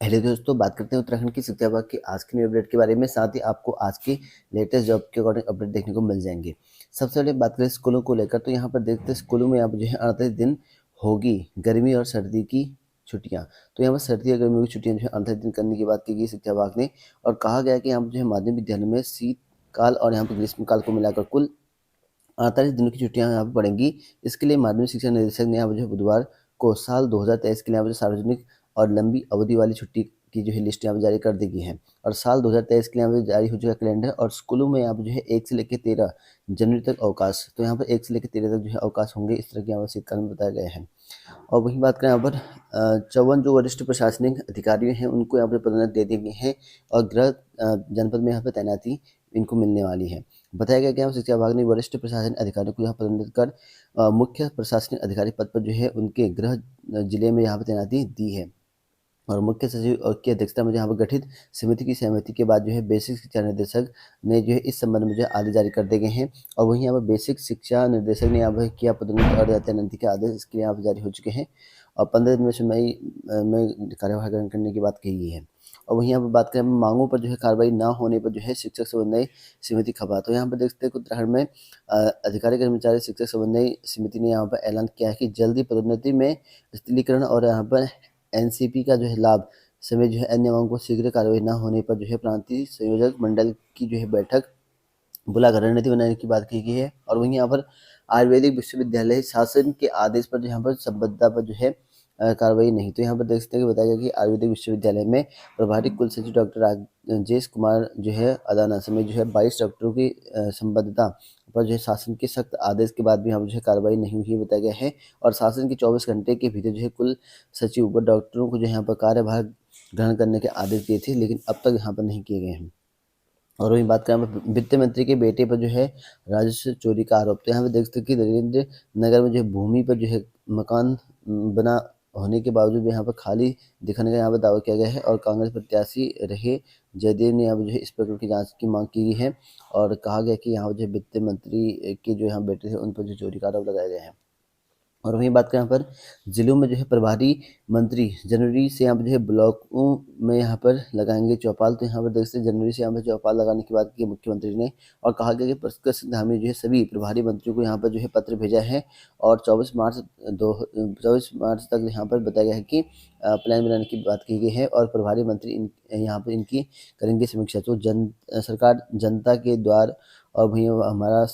Hello दोस्तों, बात करते हैं उत्तराखंड की शिक्षा विभाग की आज की न्यू अपडेट के बारे में। साथ ही आपको आज की लेटेस्ट जॉब के अकॉर्डिंग अपडेट देखने को मिल जाएंगे। सबसे पहले बात करें स्कूलों को लेकर, तो यहाँ पर देखते हैं स्कूलों में अब जो है 38 दिन होगी गर्मी और सर्दी की छुट्टियाँ। तो यहाँ पर सर्दी और गर्मी की छुट्टियाँ जो है 38 दिन करने की बात की गई शिक्षा विभाग ने, और कहा गया कि यहाँ पर जो है माध्यमिक विद्यालय में शीतकाल और यहाँ पर ग्रीष्मकाल को मिलाकर कुल 48 दिनों की छुट्टियां यहाँ पर पड़ेंगी। इसके लिए माध्यमिक शिक्षा निदेशक ने यहाँ पर जो है बुधवार को साल 2023 के लिए यहाँ पर सार्वजनिक और लंबी अवधि वाली छुट्टी की जो है लिस्ट यहाँ पर जारी कर दी गई है। और साल 2023 के लिए यहाँ पर जारी हो चुका कैलेंडर, और स्कूलों में यहाँ पर जो है 1 से लेकर 13 जनवरी तक अवकाश। तो यहाँ पर 1 से लेकर 13 तक जो है अवकाश होंगे, इस तरह की यहाँ पर शीतकाल में बताया गया है। और वहीं बात करें यहाँ पर 54 जो वरिष्ठ प्रशासनिक अधिकारी हैं उनको यहाँ पर पदोन्नति दे दी गई है, और गृह जनपद में यहाँ पर तैनाती इनको मिलने वाली है। बताया गया कि यहाँ शिक्षा विभाग ने वरिष्ठ प्रशासनिक अधिकारियों को यहाँ पदोन्नत कर मुख्य प्रशासनिक अधिकारी पद पर जो है उनके गृह जिले में यहाँ पर तैनाती दी है। और मुख्य सचिव और की अध्यक्षता में यहाँ पर गठित समिति की सहमति के बाद जो है बेसिक शिक्षा निदेशक ने जो है इस संबंध में जो है आदेश जारी कर दिए गए हैं। और वहीं यहाँ पर बेसिक शिक्षा निर्देशक ने यहाँ पर किया पदोन्नति और तैनाती के आदेश इसके यहाँ पर जारी हो चुके हैं, और 15 दिन में सुनवाई में कार्यवाही ग्रहण करने की बात कही गई है। और वहीं यहाँ पर बात करें मांगों पर जो है कार्रवाई ना होने पर जो है शिक्षक समन्वय समिति खफा। तो यहाँ पर देखते हैं कि उत्तराखंड में अधिकारी कर्मचारी शिक्षक समन्वय समिति ने यहाँ पर ऐलान किया है कि जल्दी पदोन्नति में स्थलीकरण और यहाँ पर एनसीपी का जो है लाभ समेत जो है अन्य मांगों को शीघ्र कार्रवाई न होने पर जो है प्रांतीय संयोजक मंडल की जो है बैठक बुलाकर रणनीति बनाने की बात की गई है। और वहीं यहाँ पर आयुर्वेदिक विश्वविद्यालय शासन के आदेश पर यहाँ पर संबद्धता पर जो है कार्रवाई नहीं। तो यहाँ पर देख सकते हैं कि बताया गया कि आयुर्वेदिक विश्वविद्यालय में प्रभारी कुलसचिव डॉक्टर राजेश कुमार जो है अदाना समेत जो है 22 डॉक्टरों की संबद्धता पर जो है शासन के सख्त आदेश के बाद भी यहाँ पर जो है कार्रवाई नहीं हुई बताया गया है। और शासन के 24 घंटे के भीतर जो है कुल सचिव व डॉक्टरों को जो है यहाँ पर कार्यभार ग्रहण करने के आदेश दिए थे, लेकिन अब तक यहाँ पर नहीं किए गए हैं। और वहीं बात करें वित्त मंत्री के बेटे पर जो है राजस्व चोरी का आरोप। तो यहाँ पे देख सकते हैं कि नरेंद्र नगर में जो है भूमि पर जो है मकान बना होने के बावजूद भी यहाँ पर खाली दिखाने का यहाँ पर दावा किया गया है, और कांग्रेस प्रत्याशी रहे जयदेव ने यहाँ पर जो है इस प्रकरण की जांच की मांग की है। और कहा गया कि यहाँ पर जो वित्त मंत्री के जो यहाँ बेटे थे उन पर जो चोरी का आरोप लगाया गया है। और वहीं बात करें यहाँ पर जिलों में जो है प्रभारी मंत्री जनवरी से यहाँ पर जो है ब्लॉकों में यहाँ पर लगाएंगे चौपाल। तो यहाँ पर देख सकते जनवरी से यहाँ पर चौपाल लगाने की बात की मुख्यमंत्री ने, और कहा गया कि पुष्कर सिंह धामी जो है सभी प्रभारी मंत्रियों को यहाँ पर जो है पत्र भेजा है, और 24 मार्च तक यहाँ पर बताया गया है कि प्लान बनाने की बात की गई है, और प्रभारी मंत्री यहाँ पर इनकी करेंगे समीक्षा। तो सरकार जनता के द्वार, और वहीं हमारा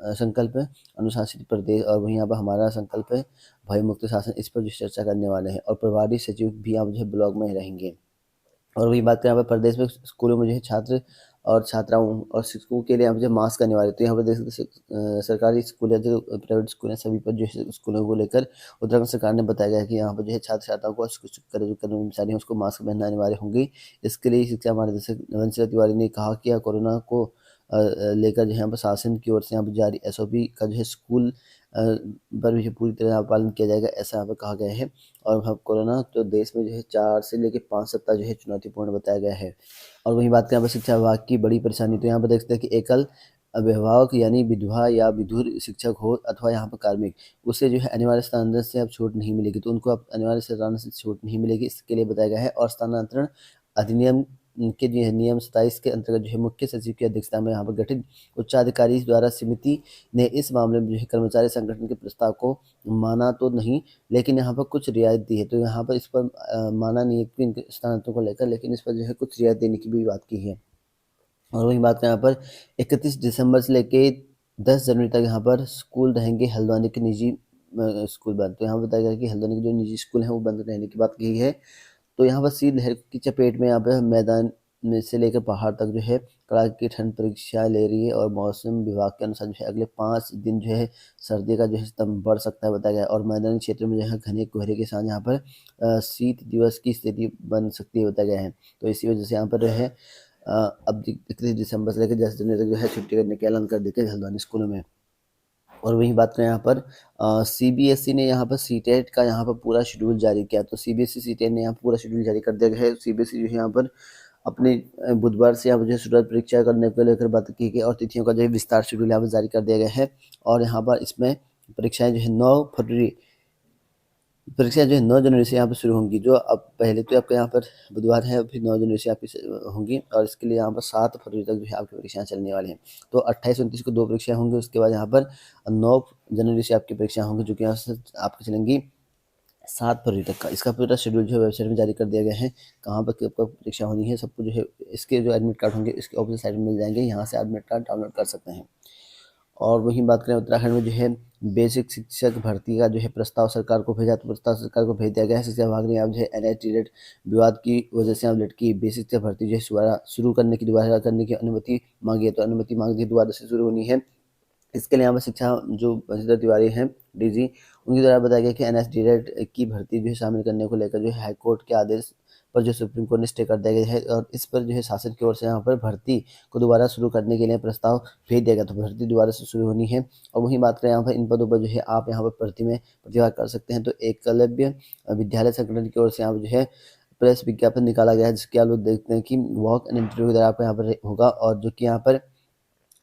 संकल्प अनुशासित प्रदेश, और वहीं यहाँ पर हमारा संकल्प है भय मुक्त शासन, इस पर जो चर्चा करने वाले हैं। और प्रभारी सचिव भी यहाँ जो है ब्लॉग में रहेंगे। और वही बात करें यहाँ पर प्रदेश में स्कूलों में जो है छात्र और छात्राओं और शिक्षकों के लिए यहाँ पर जो मास्क अनिवार्य। तो यहाँ पर देख सकते सरकारी स्कूल या जो प्राइवेट स्कूल हैं सभी पर जो है स्कूलों को लेकर उत्तराखंड सरकार ने बताया गया है कि यहाँ पर जो है छात्र छात्राओं को जो कर्मचारी हैं उसको मास्क पहनना अनिवार्य होंगी। इसके लिए शिक्षा महानिदेशक नवनसिला तिवारी ने कहा कि कोरोना को लेकर जो है यहाँ पर शासन की ओर से यहाँ पर जारी एसओपी का जो है स्कूल पर भी पूरी तरह पालन किया जाएगा, ऐसा यहाँ पर कहा गया है। और हम कोरोना तो देश में जो है 4 से लेकर 5 सप्ताह जो है चुनौतीपूर्ण बताया गया है। और वहीं बात करें यहाँ पर शिक्षा विभाग की बड़ी परेशानी, तो यहाँ पर देख सकते हैं कि एकल अभिभावक यानी विधवा या विधुर शिक्षक हो अथवा यहाँ पर कार्मिक, उसे जो है अनिवार्य स्थानांतरण से अब छूट नहीं मिलेगी। तो उनको अब अनिवार्य स्थानांतरण से छूट नहीं मिलेगी, इसके लिए बताया गया है। और स्थानांतरण अधिनियम के जो है नियम 27 के अंतर्गत जो है मुख्य सचिव की अध्यक्षता में यहाँ पर गठित उच्चाधिकारी द्वारा समिति ने इस मामले में जो है कर्मचारी संगठन के प्रस्ताव को माना तो नहीं, लेकिन यहाँ पर कुछ रियायत दी है। तो यहाँ पर इस पर माना नहीं है कि स्थानांतरण को लेकर, लेकिन इस पर जो है कुछ रियायत देने की भी बात की है। और वही बात यहाँ पर 31 दिसंबर से लेके 10 जनवरी तक यहाँ पर स्कूल रहेंगे हल्द्वानी के निजी स्कूल बंद। तो यहाँ बताया गया कि हल्द्वानी के जो निजी स्कूल हैं वो बंद रहने की बात की है। तो यहाँ पर शीतलहर की चपेट में यहाँ पर मैदान में से लेकर पहाड़ तक जो है कड़ाके की ठंड परीक्षा ले रही है, और मौसम विभाग के अनुसार जो है अगले 5 दिन जो है सर्दी का जो है स्तर बढ़ सकता है बताया गया। और मैदानी क्षेत्र में जो है घने कोहरे के साथ यहाँ पर शीत दिवस की स्थिति बन सकती है बताया गया है। तो इसी वजह से यहाँ पर जो है अब 31 दिसंबर से लेकर 10 जनवरी तक जो है छुट्टी करने का ऐलान कर देते हैं हल्द्वानी स्कूलों में। और वहीं बात करें यहाँ पर सीबीएसई ने यहाँ पर सीटेट का यहाँ पर पूरा शेड्यूल जारी किया। तो सीबीएसई सीटेट ने यहाँ पूरा शेड्यूल जारी कर दिया है। सीबीएसई जो है यहाँ पर अपने बुधवार से यहाँ पर जो है शुरुआत परीक्षा करने को लेकर बात की गई, और तिथियों का जो है विस्तार शेड्यूल यहाँ पर जारी कर दिया गया है। और यहाँ पर इसमें परीक्षाएं जो है 9 फरवरी परीक्षा जो है 9 जनवरी से यहाँ पर शुरू होंगी। जो अब पहले तो आपका यहाँ पर बुधवार है, फिर 9 जनवरी से आपकी होंगी और इसके लिए यहाँ पर 7 फरवरी तक जो है आपकी परीक्षाएं चलने वाली हैं। तो 28-29 को 2 परीक्षाएं होंगी, उसके बाद यहाँ पर 9 जनवरी से आपकी परीक्षाएं होंगी, जो कि यहाँ से आपकी चलेंगी 7 फरवरी तक का। इसका पूरा शेड्यूल जो है वेबसाइट में जारी कर दिया गया है, कहाँ पर कब कब परीक्षा होनी है, सबको जो है इसके जो एडमिट कार्ड होंगे इसके ऑफिशियल साइट में मिल जाएंगे, यहाँ से एडमिट कार्ड डाउनलोड कर सकते हैं। और वहीं बात करें उत्तराखंड में जो है बेसिक शिक्षक भर्ती का जो है प्रस्ताव सरकार को भेजा, तो प्रस्ताव सरकार को भेज दिया गया है। शिक्षा विभाग ने अब जो है NIT रेट विवाद की वजह से अब लटकी बेसिक शिक्षक भर्ती जो है दोबारा करने की अनुमति मांगी है। तो अनुमति मांग दी, दोबारा से शुरू होनी है। इसके लिए यहाँ पर शिक्षा जो बंशीधर तिवारी हैं DG, उनके द्वारा बताया गया कि NSDT की भर्ती जो है शामिल करने को लेकर जो है हाईकोर्ट के आदेश पर जो सुप्रीम कोर्ट ने स्टे कर दिया गया है और इस पर जो है शासन की ओर से यहाँ पर भर्ती को दोबारा शुरू करने के लिए प्रस्ताव भेज दिया गया। तो भर्ती दोबारा से शुरू होनी है। और वहीं बात करें यहाँ पर इन पदों पर जो है आप यहाँ पर भर्ती में प्रतिभाग कर सकते हैं। तो एकलव्य विद्यालय संगठन की ओर से यहाँ पर जो है प्रेस विज्ञापन निकाला गया है, जिसके आप लोग देखते हैं कि वॉक एंड इंटरव्यू के द्वारा आपको यहाँ पर होगा और जो कि यहाँ पर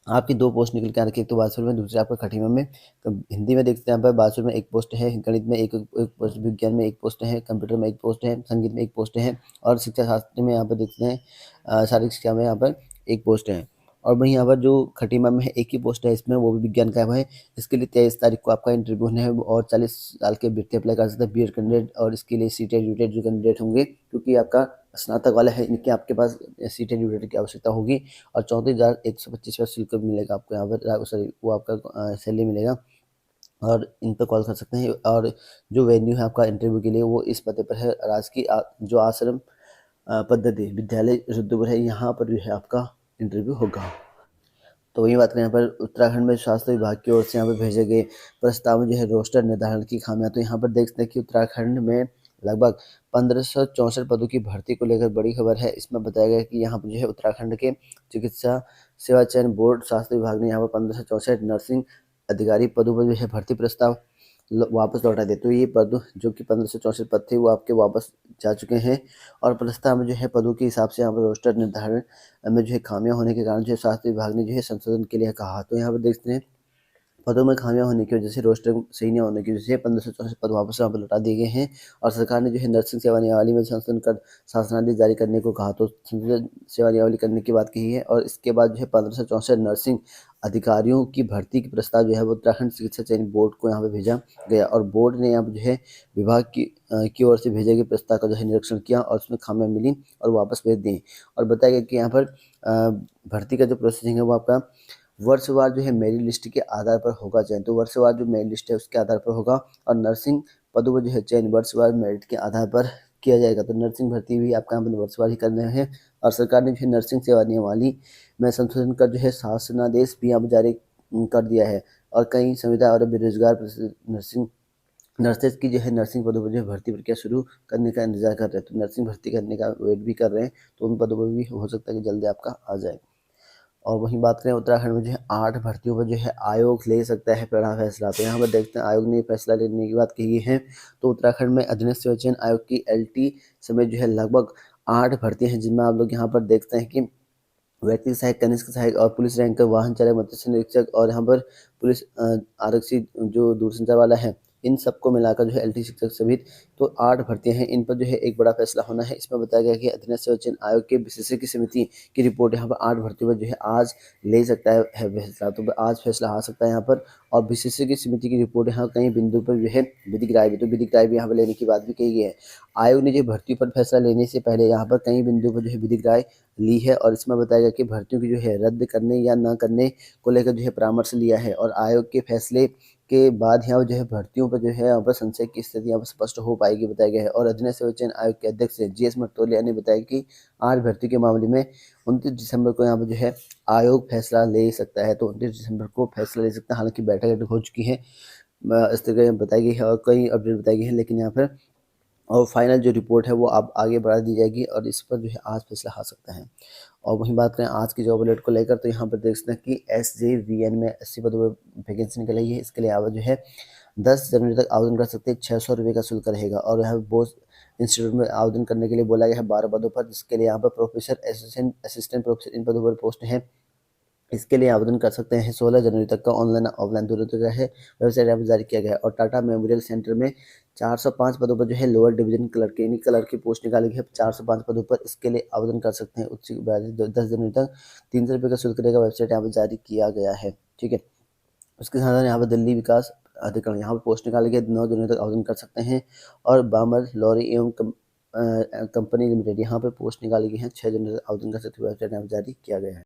आपकी 2 पोस्ट निकल के आ रखी है, एक तो बासुर में, दूसरी आपका खटीमा में। तो हिंदी में देखते हैं यहाँ पर बासुर में 1 पोस्ट है, गणित में एक पोस्ट, विज्ञान में 1 पोस्ट है, कंप्यूटर में 1 पोस्ट है, संगीत में 1 पोस्ट है और शिक्षा शास्त्र में यहाँ पर देखते हैं शारीरिक शिक्षा में यहाँ पर 1 पोस्ट है। और वहीं यहाँ पर जो खटीमा में है 1 ही पोस्ट है इसमें, वो भी विज्ञान का है। इसके लिए 23 तारीख को आपका इंटरव्यू होना है और 40 साल के व्यक्ति अप्लाई कर सकते हैं, B.Ed कैंडिडेट। और इसके लिए CTET यूटेट जो कैंडिडेट होंगे, क्योंकि आपका स्नातक वाला है, इनके आपके पास CTET यूटेट की आवश्यकता होगी और 34,125 का शुल्क मिलेगा आपको यहाँ पर, सॉरी वो आपका सैलरी मिलेगा और इन पर कॉल कर सकते हैं। और जो वेन्यू है आपका इंटरव्यू के लिए वो इस पते पर है, राजकीय जो आश्रम पद्धति विद्यालय रुद्रपुर है, यहाँ पर जो है आपका इंटरव्यू होगा। तो वही बात करें यहाँ पर उत्तराखंड में स्वास्थ्य विभाग की ओर से यहाँ पर भेजे गए प्रस्ताव में जो है रोस्टर निर्धारण की खामियां। तो यहाँ पर देख सकते हैं कि उत्तराखंड में लगभग 1564 पदों की भर्ती को लेकर बड़ी खबर है। इसमें बताया गया कि यहाँ पर जो है उत्तराखंड के चिकित्सा सेवा चयन बोर्ड स्वास्थ्य विभाग ने यहाँ पर 1564 नर्सिंग अधिकारी पदों पर जो है भर्ती प्रस्ताव वापस लौटा दिए। तो ये पद जो कि 1564 पद थे वो आपके वापस जा चुके हैं और प्रस्ताव में जो है पदों के हिसाब से यहाँ पर रोस्टर निर्धारण में जो है खामियां होने के कारण जो है स्वास्थ्य विभाग ने जो है संशोधन के लिए कहा। तो यहाँ पर देखते हैं पदों में खामियां होने की वजह से, रोस्टर सही नहीं होने की वजह से 1564 पद वापस यहाँ पर लौटा दिए गए हैं और सरकार ने जो है नर्सिंग सेवा नियमावली में संशोधन कर शासनादेश जारी करने को कहा। तो संशोधित सेवा नियमावली करने की बात कही है और इसके बाद जो है 1564 नर्सिंग अधिकारियों की भर्ती की प्रस्ताव जो है वो उत्तराखंड चिकित्सा चयन बोर्ड को यहाँ पे भेजा गया और बोर्ड ने यहाँ पे जो है विभाग की ओर से भेजे गए प्रस्ताव का जो है निरीक्षण किया और उसमें खामियां मिली और वापस भेज दी। और बताया गया कि यहाँ पर भर्ती का जो प्रोसेसिंग है वो आपका वर्षवार जो है मेरिट लिस्ट के आधार पर होगा चयन। तो वर्षवार जो मेरिट लिस्ट है उसके आधार पर होगा और नर्सिंग पदों पर जो है चयन वर्षवार मेरिट के आधार पर किया जाएगा। तो नर्सिंग भर्ती भी आपका यहाँ पर वर्षवार ही करना है और सरकार ने जो है नर्सिंग सेवा नियमावली में संशोधन कर जो है शासनादेश भी यहाँ पर जारी कर दिया है और कई संविदा और बेरोजगार नर्सिंग नर्सेज की जो है नर्सिंग पदों पर जो है भर्ती प्रक्रिया शुरू करने का इंतजार कर रहे हैं। तो नर्सिंग भर्ती करने का वेट भी कर रहे हैं, तो उन पदों पर भी हो सकता है कि जल्दी आपका आ जाए। और वहीं बात करें उत्तराखंड में जो है 8 भर्तियों पर जो है आयोग ले सकता है बड़ा फैसला। तो यहाँ पर देखते हैं आयोग ने फैसला लेने की बात कही है। तो उत्तराखंड में अधीनस्थ सेवा चयन आयोग की LT समेत जो है लगभग 8 भर्तियाँ हैं, जिनमें आप लोग यहाँ पर देखते हैं कि व्यक्ति सहायक, कनिष्ठ सहायक और पुलिस रैंक का वाहन चालक, मत्स्य निरीक्षक और यहाँ पर पुलिस आरक्षी जो दूरसंचार वाला है, इन सबको मिलाकर जो है LT शिक्षक समेत तो 8 भर्तियां हैं। इन पर जो है एक बड़ा फैसला होना है। इसमें बताया गया कि अधीनस्थ सेवा चयन आयोग के विशेषज्ञ समिति की रिपोर्ट यहाँ पर 8 भर्तियों पर जो है आज ले सकता है फैसला। तो आज फैसला आ सकता है यहाँ पर और विशेषज्ञ समिति की रिपोर्ट यहाँ कई बिंदु पर जो है विधिक राय भी, तो विधिक राय भी यहाँ पर लेने की बात भी कही गई है। आयोग ने जो भर्ती पर फैसला लेने से पहले यहाँ पर कई बिंदु पर जो है विधिक राय ली है और इसमें बताया गया कि भर्तियों की जो है रद्द करने या न करने को लेकर जो है परामर्श लिया है और आयोग के फैसले के बाद यहाँ जो है भर्तियों पर जो है यहाँ पर संशय की स्थिति यहाँ पर स्पष्ट हो पाएगी, बताया गया है। और अधीनस्थ सेवा चयन आयोग के अध्यक्ष GS मर्तोलिया ने बताया कि 8 भर्ती के मामले में 29 दिसंबर को यहाँ पर जो है आयोग फैसला ले सकता है। तो 29 दिसंबर को फैसला ले सकता है। हालांकि बैठक हो चुकी है, इस तरह बताई गई है और कई अपडेट बताई गई है, लेकिन यहाँ पर और फाइनल जो रिपोर्ट है वो अब आगे बढ़ा दी जाएगी और इस पर जो है आज फैसला आ सकता है। और वहीं बात करें आज की जॉब अलर्ट को लेकर, तो यहाँ पर देख सकते हैं कि SJVN में 80 पदों पर वैकेंसी निकल आई है। इसके लिए आप जो है 10 जनवरी तक आवेदन कर सकते हैं। 600 रुपये का शुल्क रहेगा और यहाँ पर बोस इंस्टीट्यूट में आवेदन करने के लिए बोला गया है 12 पदों पर, जिसके लिए यहाँ पर प्रोफेसर, असिस्टेंट प्रोफेसर इन पदों पर पोस्ट हैं। इसके लिए आवेदन कर सकते हैं। 16 जनवरी तक का ऑनलाइन ऑफलाइन दोनों तरह है वेबसाइट यहाँ पर जारी किया गया है। और टाटा मेमोरियल सेंटर में 405 पदों पर जो है लोअर डिवीजन क्लर्क यानी क्लर्क की पोस्ट निकाली गई है 405 पदों पर। इसके लिए आवेदन कर सकते हैं। उच्च 10 जनवरी तक 300 रुपये का शुल्क रहेगा। वेबसाइट यहाँ पर जारी किया गया है। ठीक है, उसके साथ साथ यहाँ पर दिल्ली विकास अधिकरण यहाँ पर पोस्ट निकाली गई 9 जनवरी तक आवेदन कर सकते हैं। और बामर लॉरी एवं कंपनी लिमिटेड यहाँ पर पोस्ट निकाली गई है 6 जनवरी तक आवेदन कर सकते हैं। वेबसाइट यहाँ पर जारी किया गया है।